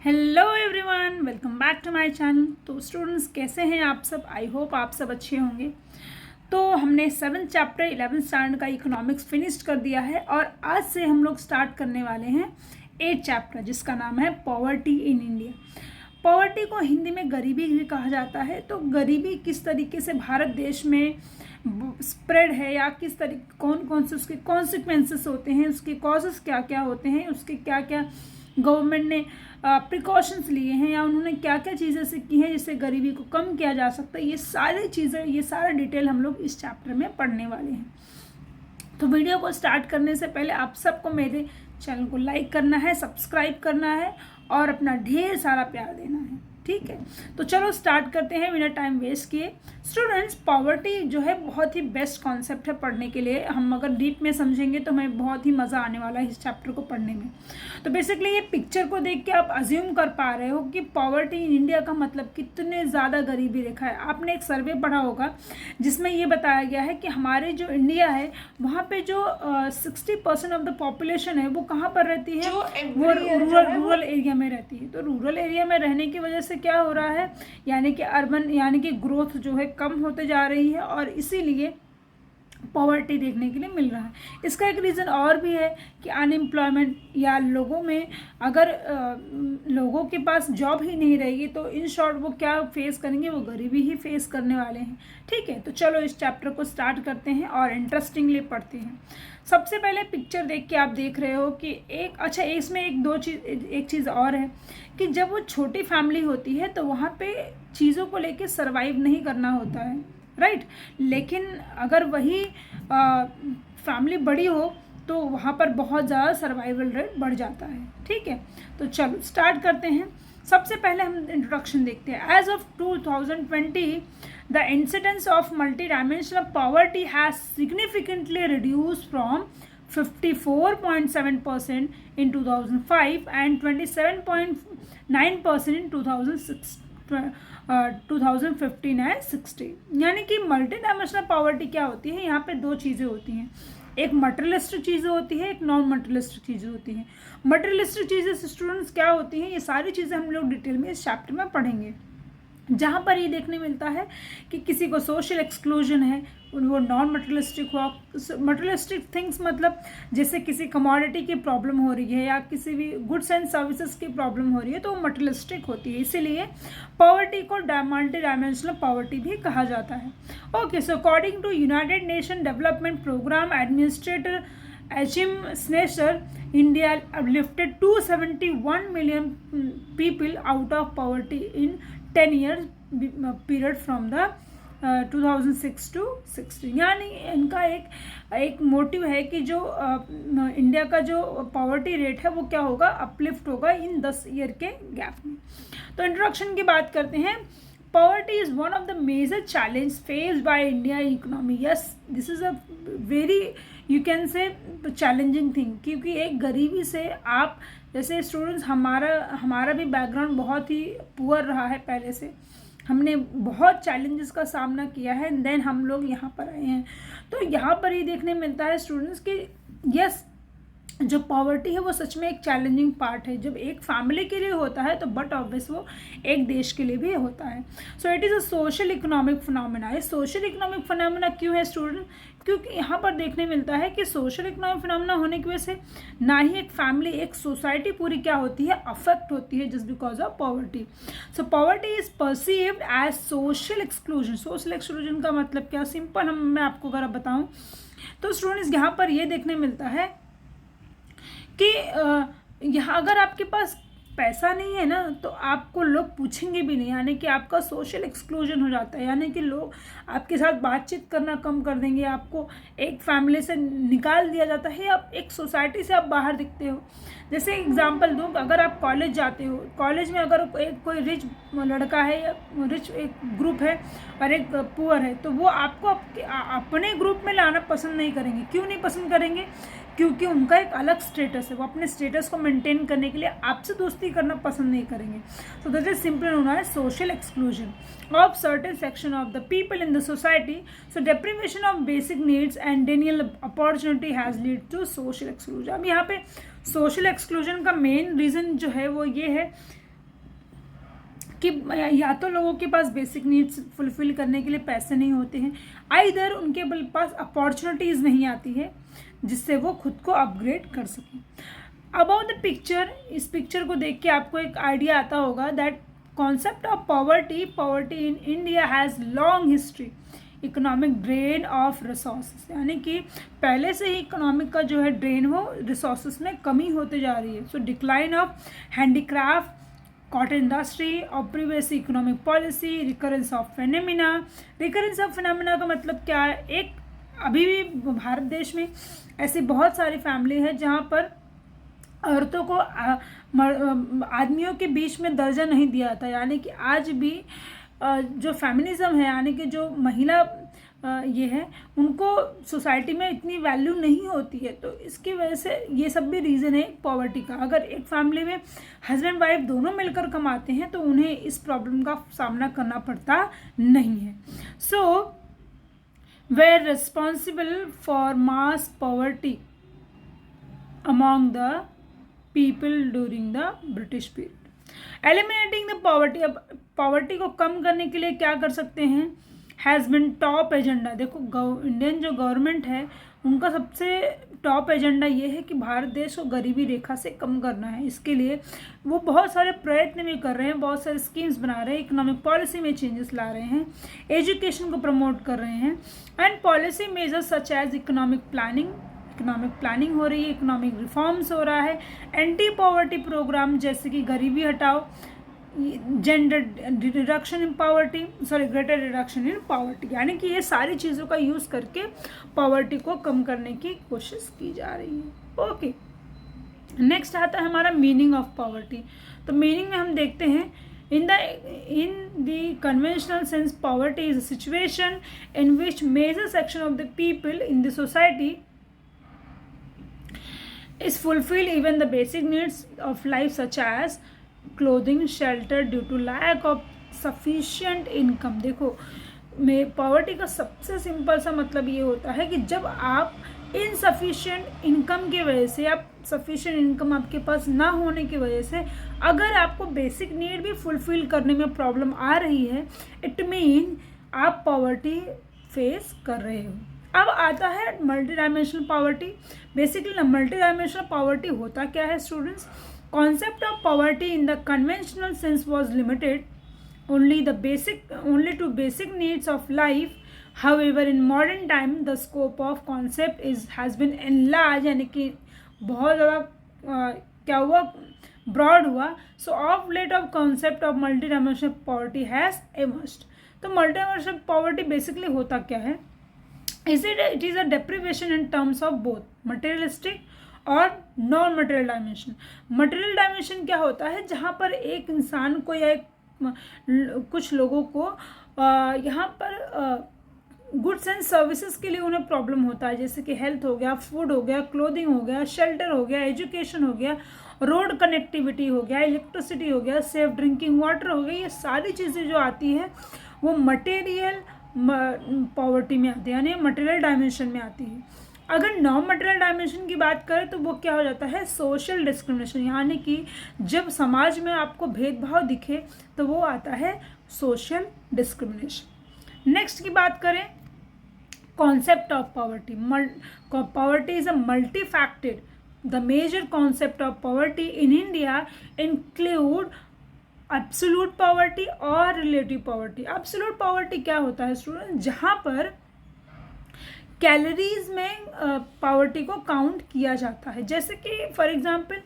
Hello everyone, welcome back to my channel. तो students, कैसे हैं आप सब? आई होप आप सब अच्छे होंगे। तो हमने 7th चैप्टर 11th स्टैंडर्ड का इकोनॉमिक्स फिनिश कर दिया है और आज से हम लोग स्टार्ट करने वाले हैं 8th चैप्टर, जिसका नाम है पॉवर्टी इन इंडिया। पॉवर्टी को हिंदी में गरीबी भी कहा जाता है। तो गरीबी किस तरीके से भारत देश में स्प्रेड है या किस तरीके कौन कौन से उसके कॉन्सिक्वेंसेस होते हैं, उसके कॉजेस क्या क्या होते हैं, उसके क्या क्या गवर्नमेंट ने प्रिकॉशंस लिए हैं या उन्होंने क्या क्या चीज़ें से की हैं जिससे गरीबी को कम किया जा सकता है, ये सारी चीज़ें, ये सारा डिटेल हम लोग इस चैप्टर में पढ़ने वाले हैं। तो वीडियो को स्टार्ट करने से पहले आप सबको मेरे चैनल को लाइक करना है, सब्सक्राइब करना है और अपना ढेर सारा प्यार देना है, ठीक है। तो चलो स्टार्ट करते हैं बिना टाइम वेस्ट किए। स्टूडेंट्स, पॉवर्टी जो है बहुत ही बेस्ट कॉन्सेप्ट है पढ़ने के लिए। हम अगर डीप में समझेंगे तो हमें बहुत ही मज़ा आने वाला है इस चैप्टर को पढ़ने में। तो बेसिकली ये पिक्चर को देख के आप अज्यूम कर पा रहे हो कि पॉवर्टी इन इंडिया का मतलब कितने ज़्यादा गरीबी रेखा है। आपने एक सर्वे पढ़ा होगा जिसमें ये बताया गया है कि हमारे जो इंडिया है वहाँ पे जो 60% ऑफ द पॉपुलेशन है वो कहाँ पर रहती है, वो रूरल एरिया में रहती है। तो रूरल एरिया में रहने की वजह से क्या हो रहा है, यानी कि अर्बन यानी कि ग्रोथ जो है कम होते जा रही है और इसीलिए पॉवर्टी देखने के लिए मिल रहा है। इसका एक रीज़न और भी है कि अनएम्प्लॉयमेंट या लोगों में अगर लोगों के पास जॉब ही नहीं रहेगी तो इन शॉर्ट वो क्या फेस करेंगे, वो गरीबी ही फेस करने वाले हैं, ठीक है। तो चलो इस चैप्टर को स्टार्ट करते हैं और इंटरेस्टिंगली पढ़ते हैं। सबसे पहले पिक्चर देख के आप देख रहे हो कि इसमें एक चीज़ और है कि जब वो छोटी फैमिली होती है तो वहाँ पे चीज़ों को लेके सर्वाइव नहीं करना होता है, राइट। लेकिन अगर वही फैमिली बड़ी हो तो वहाँ पर बहुत ज़्यादा सर्वाइवल रेट बढ़ जाता है, ठीक है। तो चलो स्टार्ट करते हैं। सबसे पहले हम इंट्रोडक्शन देखते हैं। As of 2020 the incidence of multi dimensional poverty has significantly reduce from 54.7% in 2005 and 27.9% in 2015 and 60। यानी कि मल्टी डायमेंशनल पॉवर्टी क्या होती है, यहाँ पे दो चीज़ें होती हैं, एक मटेरियलिस्टिक चीज़ें होती है, एक नॉन मटेरियलिस्टिक चीज़ें होती हैं। मटेरियलिस्टिक चीज़ें स्टूडेंट्स क्या होती हैं, ये सारी चीज़ें हम लोग डिटेल में इस चैप्टर में पढ़ेंगे। जहाँ पर ये देखने मिलता है कि किसी को सोशल एक्सक्लूजन है, वो नॉन मटेरियलिस्टिक हुआ। मटेरियलिस्टिक थिंग्स मतलब जैसे किसी कमोडिटी की प्रॉब्लम हो रही है या किसी भी गुड्स एंड सर्विसेज की प्रॉब्लम हो रही है तो वो मटेरियलिस्टिक होती है। इसीलिए पॉवर्टी को मल्टी डायमेंशनल पॉवर्टी भी कहा जाता है। Okay, so according to United Nation development programme administrator Achim Schneser, India lifted 271 million people out of poverty in 10 years period from the 2006 to 16। यानी इनका एक मोटिव है कि जो इंडिया का जो पॉवर्टी रेट है वो क्या होगा, अपलिफ्ट होगा इन 10 ईयर के गैप में। तो इंट्रोडक्शन की बात करते हैं। Poverty is one of the major challenges faced by India economy. Yes, this is a very, you can say, challenging thing। क्योंकि एक गरीबी से आप जैसे स्टूडेंट्स, हमारा भी बैकग्राउंड बहुत ही पुअर रहा है पहले से, हमने बहुत चैलेंजेस का सामना किया है, देन हम लोग यहाँ पर आए हैं। तो यहाँ पर ही देखने मिलता है स्टूडेंट्स कि यस, जो पॉवर्टी है वो सच में एक चैलेंजिंग पार्ट है। जब एक फैमिली के लिए होता है तो बट ऑब्वियस वो एक देश के लिए भी होता है। सो it is a social economic phenomena. ये सोशल इकोनॉमिक फिनोमेना क्यों है स्टूडेंट? क्योंकि यहाँ पर देखने मिलता है कि सोशल इकोनॉमिक फिनोमेना होने की वजह से ना ही एक फैमिली, एक सोसाइटी पूरी क्या होती है, अफेक्ट होती है just because of poverty. So poverty is perceived as social exclusion. Social exclusion का मतलब क्या, सिंपल मैं आपको अगर बताऊँ तो स्टूडेंट्स यहाँ पर ये देखने मिलता है कि यहाँ अगर आपके पास पैसा नहीं है ना तो आपको लोग पूछेंगे भी नहीं, यानी कि आपका सोशल एक्सक्लूजन हो जाता है, यानी कि लोग आपके साथ बातचीत करना कम कर देंगे, आपको एक फैमिली से निकाल दिया जाता है, आप एक सोसाइटी से आप बाहर दिखते हो। जैसे एग्जांपल दूँ, अगर आप कॉलेज जाते हो, कॉलेज में अगर कोई रिच लड़का है या रिच एक ग्रुप है और एक पुअर है तो वो आपको अपने ग्रुप में लाना पसंद नहीं करेंगे। क्यों नहीं पसंद करेंगे? क्योंकि उनका एक अलग स्टेटस है, वो अपने स्टेटस को मेंटेन करने के लिए आपसे दोस्ती करना पसंद नहीं करेंगे। सो दैट इज सिंपल होना है social exclusion of certain section of the people in the society. So deprivation of basic needs and denial opportunity has led to social exclusion। अब यहाँ पे सोशल एक्सक्लूजन का मेन रीज़न जो है वो ये है कि या तो लोगों के पास बेसिक नीड्स फुलफिल करने के लिए पैसे नहीं होते हैं, आइदर उनके पास अपॉर्चुनिटीज़ नहीं आती है जिससे वो खुद को अपग्रेड कर सकें। अबाउट द पिक्चर, इस पिक्चर को देख के आपको एक आइडिया आता होगा that concept of poverty in India has long history, economic drain of resources, यानी कि पहले से ही इकोनॉमिक का जो है ड्रेन वो रिसोर्सेस में कमी होते जा रही है। So decline of handicraft, cotton industry, oppressive economic policy, recurrence of phenomena. Recurrence of phenomena का मतलब क्या है? एक अभी भी भारत देश में ऐसी बहुत सारी फैमिली है जहाँ पर औरतों को आदमियों के बीच में दर्जा नहीं दिया था, यानी कि आज भी जो फेमिनिज्म है, यानी कि जो महिला ये है, उनको सोसाइटी में इतनी वैल्यू नहीं होती है। तो इसकी वजह से ये सब भी रीज़न है पॉवर्टी का। अगर एक फैमिली में हस्बैंड वाइफ दोनों मिलकर कमाते हैं तो उन्हें इस प्रॉब्लम का सामना करना पड़ता नहीं है। So were responsible for mass poverty among the people during the British period. Eliminating the poverty, अब पॉवर्टी को कम करने के लिए क्या कर सकते हैं? Has been top agenda. देखो इंडियन जो गवर्नमेंट है उनका सबसे टॉप एजेंडा ये है कि भारत देश को गरीबी रेखा से कम करना है। इसके लिए वो बहुत सारे प्रयत्न भी कर रहे हैं, बहुत सारे स्कीम्स बना रहे हैं, इकोनॉमिक पॉलिसी में चेंजेस ला रहे हैं, एजुकेशन को प्रमोट कर रहे हैं, and policy measures such as economic planning हो रही है, इकोनॉमिक रिफॉर्म्स हो रहा है, एंटी पॉवर्टी प्रोग्राम जैसे कि गरीबी हटाओ, gender reduction in poverty, greater reduction in poverty, यानी कि ये सारी चीज़ों का यूज़ करके पॉवर्टी को कम करने की कोशिश की जा रही है। ओके, नेक्स्ट आता है हमारा मीनिंग ऑफ पॉवर्टी। तो मीनिंग में हम देखते हैं in the conventional sense poverty is a situation in which major section of the people in the society is fulfill even the basic needs of life such as clothing, shelter due to lack of sufficient income। देखो poverty का सबसे simple सा मतलब ये होता है कि जब आप इनसफिशिएंट इनकम की वजह से, आप सफिशिएंट इनकम आपके पास ना होने की वजह से अगर आपको बेसिक नीड भी फुलफिल करने में प्रॉब्लम आ रही है, इट मीन आप पॉवर्टी फेस कर रहे हो। अब आता है multi dimensional poverty. Basically multi dimensional poverty होता क्या है students? Concept of poverty in the conventional sense was limited only to basic needs of life. However, in modern time the scope of concept has been enlarged, यानी कि बहुत ज़्यादा क्या हुआ, broad हुआ। So of late of concept of multi dimensional poverty has emerged। तो multi dimensional poverty basically होता क्या है? It is a deprivation in terms of both materialistic और non material dimension. Material dimension क्या होता है? जहाँ पर एक इंसान को या कुछ लोगों को यहाँ पर गुड्स एंड सर्विसेज के लिए उन्हें प्रॉब्लम होता है, जैसे कि हेल्थ हो गया, फूड हो गया, क्लोथिंग हो गया, शेल्टर हो गया, एजुकेशन हो गया, रोड कनेक्टिविटी हो गया, इलेक्ट्रिसिटी हो गया, सेफ ड्रिंकिंग वाटर हो गया। ये सारी चीज़ें जो आती है वो मटेरियल पॉवर्टी में आती है, यानी मटेरियल डायमेंशन में आती है। अगर नॉन मटेरियल डायमेंशन की बात करें तो वो क्या हो जाता है? सोशल डिस्क्रिमिनेशन, यानी कि जब समाज में आपको भेदभाव दिखे तो वो आता है सोशल डिस्क्रिमिनेशन। नेक्स्ट की बात करें concept of poverty. Poverty is a multifaceted. The major concept of poverty in India include absolute poverty और रिलेटिव पॉवर्टी। एब्सोल्यूट पॉवर्टी क्या होता है स्टूडेंट? जहाँ पर कैलोरीज में पॉवर्टी को काउंट किया जाता है, जैसे कि फॉर एग्जांपल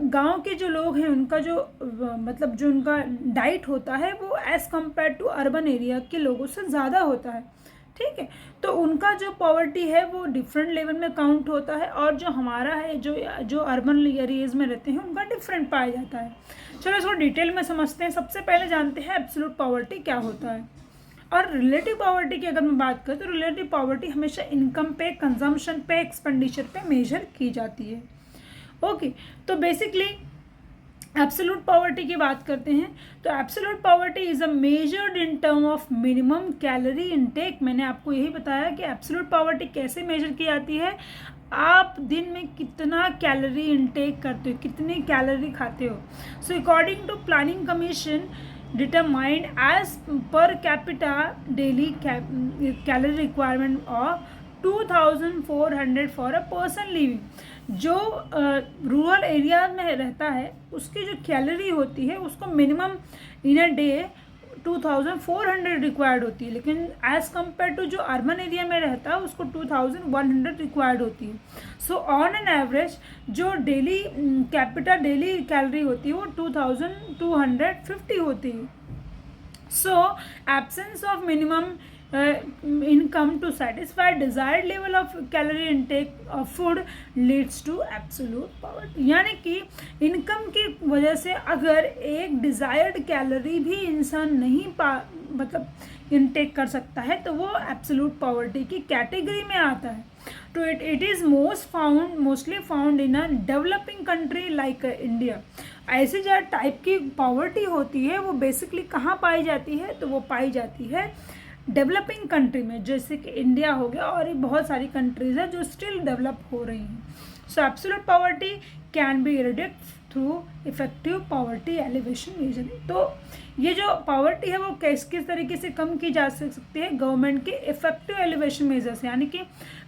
गांव के जो लोग हैं उनका जो मतलब जो उनका डाइट होता है वो as compare to urban area के लोगों से ज़्यादा होता है, ठीक है। तो उनका जो पॉवर्टी है वो डिफरेंट लेवल में काउंट होता है, और जो हमारा है जो अर्बन एरियाज में रहते हैं उनका डिफरेंट पाया जाता है। चलो इसको डिटेल में समझते हैं। सबसे पहले जानते हैं एब्सोल्यूट पॉवर्टी क्या होता है। और रिलेटिव पॉवर्टी की अगर मैं बात करूँ तो रिलेटिव पॉवर्टी हमेशा इनकम पे, कंजम्पशन पे, एक्सपेंडिचर पे मेजर की जाती है। ओके, तो बेसिकली एब्सोल्यूट पॉवर्टी की बात करते हैं तो absolute poverty is a measured in term of minimum calorie intake. मैंने आपको यही बताया कि एब्सोल्यूट पॉवर्टी कैसे मेजर की जाती है। आप दिन में कितना कैलोरी इनटेक करते हो, कितनी कैलोरी खाते हो। So according to planning commission determined as per capita daily calorie requirement of 2400 for a person living. जो रूरल एरिया में रहता है उसकी जो कैलोरी होती है उसको minimum in a day 2400 required होती है, लेकिन एज कम्पेयर टू जो अर्बन एरिया में रहता है उसको 2100 रिक्वायर्ड होती है. सो ऑन एन एवरेज जो डेली कैपिटा डेली कैलोरी होती है वो 2250 होती है. So absence of minimum income to satisfy desired level of calorie intake of food leads to absolute poverty. यानी कि इनकम की वजह से अगर एक डिज़ायर्ड कैलोरी भी इंसान नहीं मतलब इनटेक कर सकता है तो वो एब्सोल्यूट पॉवर्टी की कैटेगरी में आता है. तो it is mostly found in a developing country like India. ऐसी जो टाइप की पॉवर्टी होती है वो बेसिकली कहाँ पाई जाती है, तो वो पाई जाती है डेवलपिंग कंट्री में, जैसे कि इंडिया हो गया और ये बहुत सारी कंट्रीज़ है जो स्टिल डेवलप हो रही हैं. सो absolute poverty can be reduced through effective poverty alleviation measuring. तो ये जो पॉवर्टी है वो किस तरीके से कम की जा सकती है, गवर्नमेंट के इफेक्टिव एलिवेशन मेजर्स, यानी कि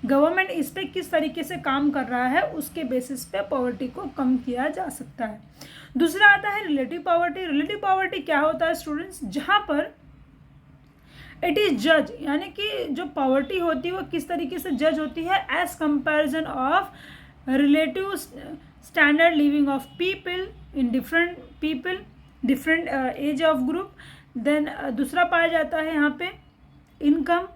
गवर्नमेंट इस पर किस तरीके से काम कर रहा है उसके बेसिस पे पॉवर्टी को कम किया जा सकता है. दूसरा आता है रिलेटिव पॉवर्टी. रिलेटिव पॉवर्टी क्या होता है स्टूडेंट्स, जहाँ पर इट इज़ जज, यानी कि जो पॉवर्टी होती है वो किस तरीके से जज होती है as comparison of relative standard living of people in different as of group. Then दूसरा पाया जाता है यहाँ पे income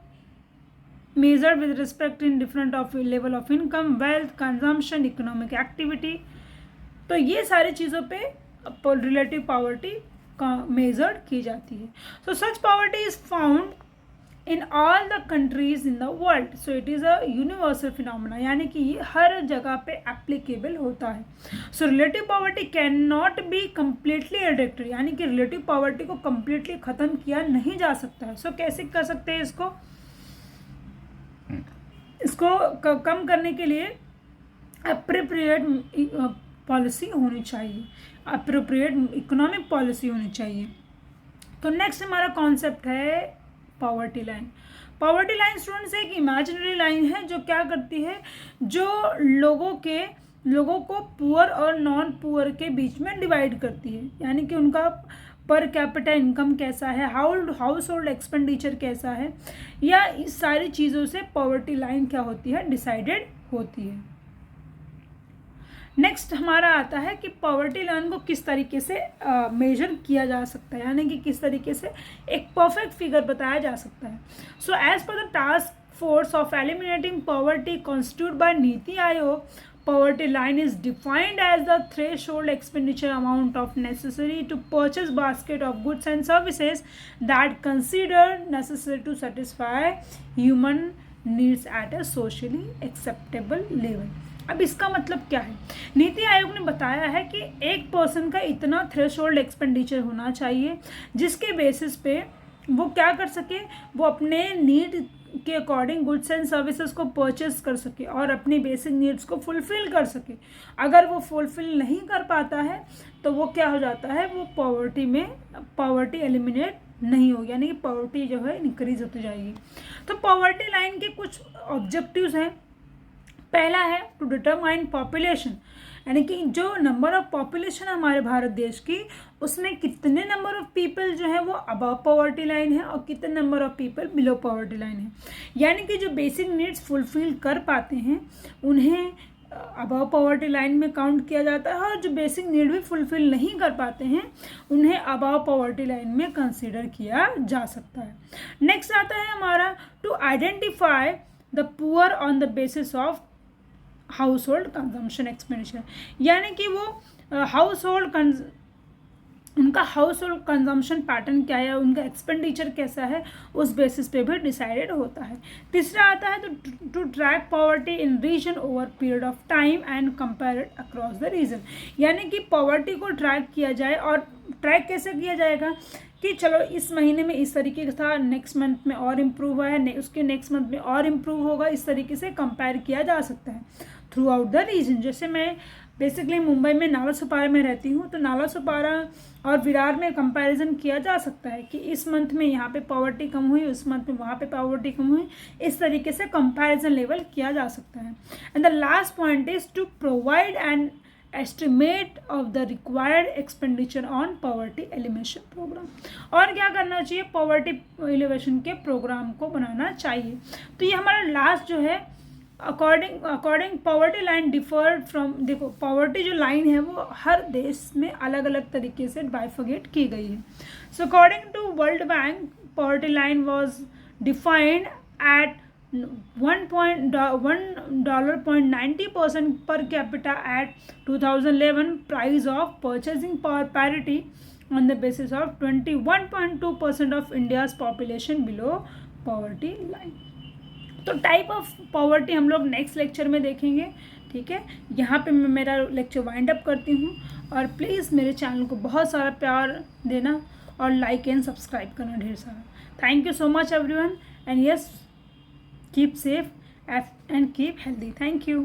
measured with respect in different of level of income, wealth, consumption, economic activity. तो ये सारी चीज़ों पे रिलेटिव पॉवर्टी मेजर्ड की जाती है. So such poverty is found in all the countries in the world. So it is a universal phenomena, यानी कि ये हर जगह पे एप्लीकेबल होता है. So relative poverty can not be completely eradicated, यानी कि रिलेटिव पॉवर्टी को कम्प्लीटली ख़त्म किया नहीं जा सकता है. सो कैसे कर सकते हैं इसको कम करने के लिए अप्रोप्रिएट पॉलिसी होनी चाहिए, अप्रोप्रिएट इकोनॉमिक पॉलिसी होनी चाहिए. तो नेक्स्ट हमारा कॉन्सेप्ट है poverty line. Poverty line students एक इमेजिनरी लाइन है जो क्या करती है, जो लोगों को पुअर और नॉन पुअर के बीच में डिवाइड करती है, यानी कि उनका पर कैपिटा इनकम कैसा है, हाउस होल्ड एक्सपेंडिचर कैसा है, या इस सारी चीज़ों से पॉवर्टी लाइन क्या होती है डिसाइडेड होती है. नेक्स्ट हमारा आता है कि पॉवर्टी लाइन को किस तरीके से मेजर किया जा सकता है, यानी कि किस तरीके से एक परफेक्ट फिगर बताया जा सकता है. So as per the task force of eliminating poverty constitute by NITI Aayog, poverty line is defined as the threshold expenditure amount of necessary to purchase basket of goods and services that considered necessary to satisfy human needs at a socially acceptable level. अब इसका मतलब क्या है, नीति आयोग ने बताया है कि एक पर्सन का इतना थ्रेशोल्ड एक्सपेंडिचर होना चाहिए जिसके बेसिस पे वो क्या कर सके, वो अपने नीड के अकॉर्डिंग गुड्स एंड सर्विसेज को परचेस कर सके और अपनी बेसिक नीड्स को फुलफ़िल कर सके. अगर वो फुलफ़िल नहीं कर पाता है तो वो क्या हो जाता है, वो पॉवर्टी एलिमिनेट नहीं होगी, यानी कि पॉवर्टी जो है इंक्रीज होती जाएगी. तो पॉवर्टी लाइन के कुछ ऑब्जेक्टिव्स हैं. पहला है टू डिटरमाइन पॉपुलेशन, यानी कि जो नंबर ऑफ पॉपुलेशन है हमारे भारत देश की उसमें कितने नंबर ऑफ पीपल जो है वो अबव पॉवर्टी लाइन है और कितने number of people below poverty line है. यानी कि जो बेसिक नीड्स फुलफिल कर पाते हैं उन्हें अबव पॉवर्टी लाइन में काउंट किया जाता है और जो बेसिक नीड भी फुलफिल नहीं कर पाते हैं उन्हें अबव पॉवर्टी लाइन में कंसीडर किया जा सकता है. नेक्स्ट आता है हमारा to identify the poor on the basis of household consumption expenditure, यानी कि वो उनका हाउस होल्ड कंजम्पशन पैटर्न क्या है, उनका एक्सपेंडिचर कैसा है, उस बेसिस पे भी डिसाइडेड होता है. तीसरा आता है to track poverty in region over period of time and compare it across the region, यानी कि पॉवर्टी को ट्रैक किया जाए. और ट्रैक कैसे किया जाएगा कि चलो इस महीने में इस तरीके का था, नेक्स्ट मंथ में और इम्प्रूव हुआ है, उसके नेक्स्ट मंथ में और इम्प्रूव होगा, इस तरीके से कंपेयर किया जा सकता है थ्रू आउट द रीजन. जैसे मैं बेसिकली मुंबई में नालासोपारा में रहती हूँ, तो नालासोपारा और विरार में कंपैरिजन किया जा सकता है कि इस मंथ में यहाँ पे पॉवर्टी कम हुई, उस मंथ में वहाँ पे पॉवर्टी कम हुई, इस तरीके से कंपैरिजन लेवल किया जा सकता है। And the last point is to provide an estimate of the required expenditure on poverty elimination programme. और क्या करना चाहिए, पॉवर्टी एलिवेशन के प्रोग्राम को बनाना चाहिए। तो ये हमारा लास्ट जो है according poverty line deferred from, देखो पॉवर्टी जो लाइन है वो हर देश में अलग अलग तरीके से बाइफर्गेट की गई है। So according to World Bank, poverty line was defined at $1.90% per capita at 2011 price of purchasing power parity on the basis of 21.2% of India's population below poverty line। तो टाइप ऑफ पॉवर्टी हम लोग next lecture में देखेंगे, ठीक है। यहाँ पे मैं मेरा लेक्चर वाइंड अप करती हूँ, और प्लीज़ मेरे चैनल को बहुत सारा प्यार देना और लाइक एंड सब्सक्राइब करना ढेर सारा। Thank you so much everyone, and yes, keep safe and keep healthy. Thank you.